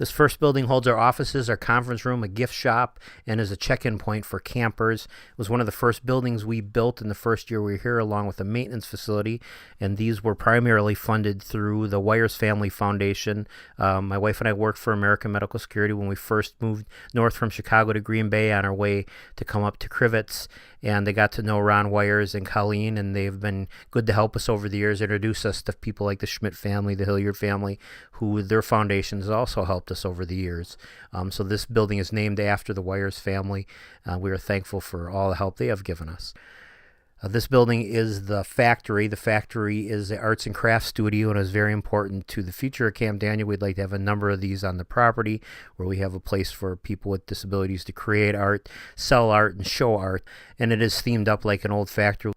This first building holds our offices, our conference room, a gift shop, and is a check-in point for campers. It was one of the first buildings we built in the first year we were here, along with a maintenance facility, and these were primarily funded through the Wires Family Foundation. My wife and I worked for American Medical Security when we first moved north from Chicago to Green Bay on our way to come up to Crivets, and they got to know Ron Wires and Colleen, and they've been good to help us over the years, introduce us to people like the Schmidt family, the Hilliard family, who their foundations also helped us over the years. So this building is named after the Wires family. We are thankful for all the help they have given us. This building is the factory. The factory is the arts and crafts studio and is very important to the future of Camp Daniel. We'd like to have a number of these on the property where we have a place for people with disabilities to create art, sell art, and show art. And it is themed up like an old factory.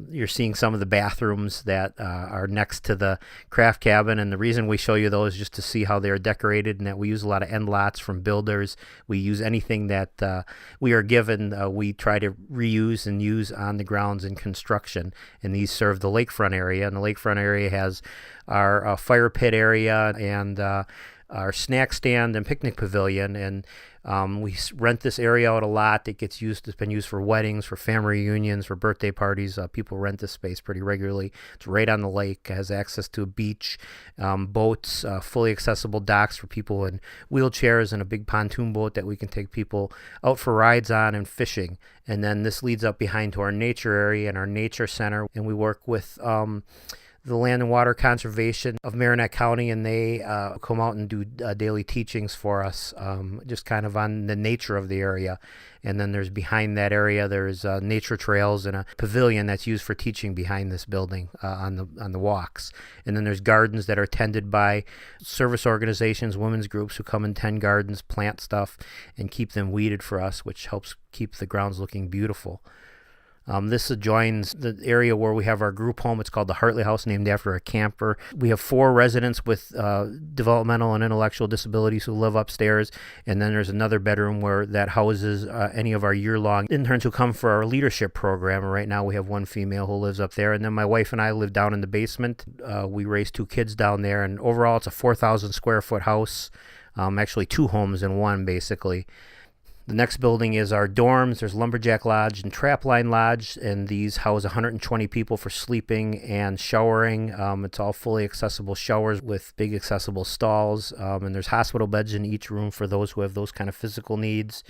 You're seeing some of the bathrooms that are next to the craft cabin, and the reason we show you those is just to see how they're decorated, and that we use a lot of end lots from builders. We use anything that we are given. We try to reuse and use on the grounds in construction, and these serve the lakefront area, and the lakefront area has our fire pit area and our snack stand and picnic pavilion, and we rent this area out a lot. It's been used for weddings, for family reunions, for birthday parties. People rent this space pretty regularly. It's right on the lake, has access to a beach, boats, fully accessible docks for people in wheelchairs, and a big pontoon boat that we can take people out for rides on and fishing. And then this leads up behind to our nature area and our nature center, and we work with the Land and Water Conservation of Marinette County, and they come out and do daily teachings for us, just kind of on the nature of the area. And then there's behind that area, there's nature trails and a pavilion that's used for teaching behind this building on the walks. And then there's gardens that are tended by service organizations, women's groups who come and tend gardens, plant stuff, and keep them weeded for us, which helps keep the grounds looking beautiful. This adjoins the area where we have our group home. It's called the Hartley House, named after a camper. We have 4 residents with developmental and intellectual disabilities who live upstairs, and then there's another bedroom that houses any of our year-long interns who come for our leadership program. And right now we have 1 female who lives up there, and then my wife and I live down in the basement. We raise 2 kids down there, and overall it's a 4,000 square foot house, actually 2 homes in one, basically. The next building is our dorms. There's Lumberjack Lodge and Trapline Lodge, and these house 120 people for sleeping and showering. It's all fully accessible showers with big accessible stalls, and there's hospital beds in each room for those who have those kind of physical needs.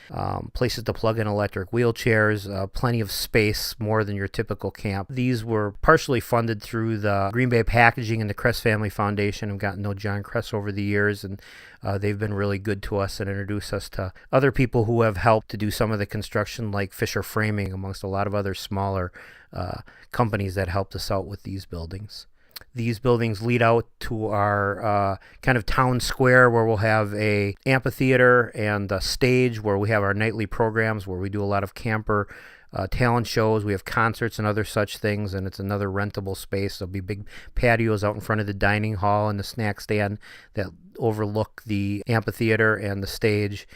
Places to plug in electric wheelchairs, plenty of space, more than your typical camp. These were partially funded through the Green Bay Packaging and the Kress Family Foundation. I've gotten to know John Kress over the years, and they've been really good to us and introduced us to other people who have helped to do some of the construction, like Fisher Framing, amongst a lot of other smaller companies that helped us out with these buildings. These buildings lead out to our kind of town square, where we'll have a amphitheater and a stage where we have our nightly programs, where we do a lot of camper talent shows. We have concerts and other such things, and it's another rentable space. There'll be big patios out in front of the dining hall and the snack stand that overlook the amphitheater and the stage.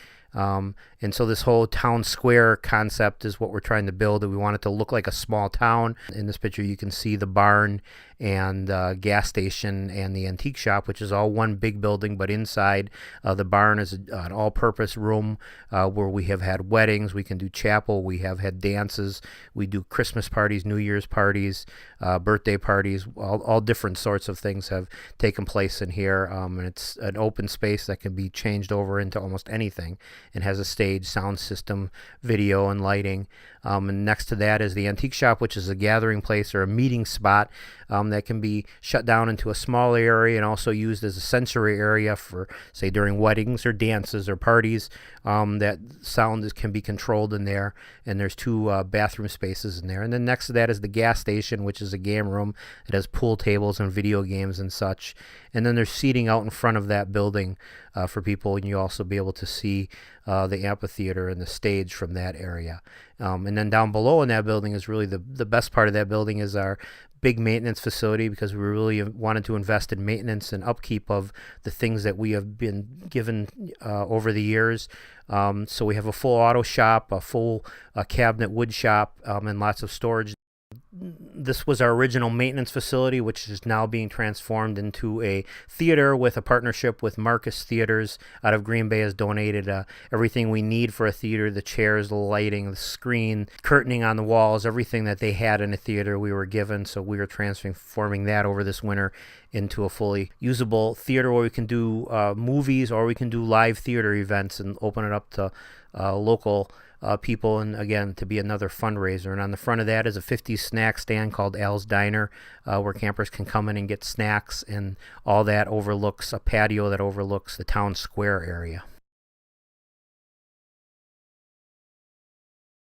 And so this whole town square concept is what we're trying to build. We want it to look like a small town. In this picture, you can see the barn and gas station and the antique shop, which is all one big building. But inside the barn is an all-purpose room where we have had weddings. We can do chapel. We have had dances. We do Christmas parties, New Year's parties, birthday parties. All different sorts of things have taken place in here. And it's an open space that can be changed over into almost anything, and has a stage, sound system, video, and lighting. And next to that is the antique shop, which is a gathering place or a meeting spot that can be shut down into a small area and also used as a sensory area for, say, during weddings or dances or parties. That sound can be controlled in there, and there's 2 bathroom spaces in there. And then next to that is the gas station, which is a game room. It has pool tables and video games and such. And then there's seating out in front of that building for people, and you also be able to see the amphitheater and the stage from that area. And then down below in that building is really the best part of that building is our big maintenance facility, because we really wanted to invest in maintenance and upkeep of the things that we have been given over the years. So we have a full auto shop, a full cabinet wood shop, and lots of storage. This was our original maintenance facility, which is now being transformed into a theater with a partnership with Marcus Theaters out of Green Bay. Has donated everything we need for a theater, the chairs, the lighting, the screen, curtaining on the walls, everything that they had in a theater we were given. So we are transforming that over this winter into a fully usable theater where we can do movies, or we can do live theater events and open it up to local people, and again, to be another fundraiser. And on the front of that is a 50s snack stand called Al's Diner, where campers can come in and get snacks, and all that overlooks a patio that overlooks the town square area.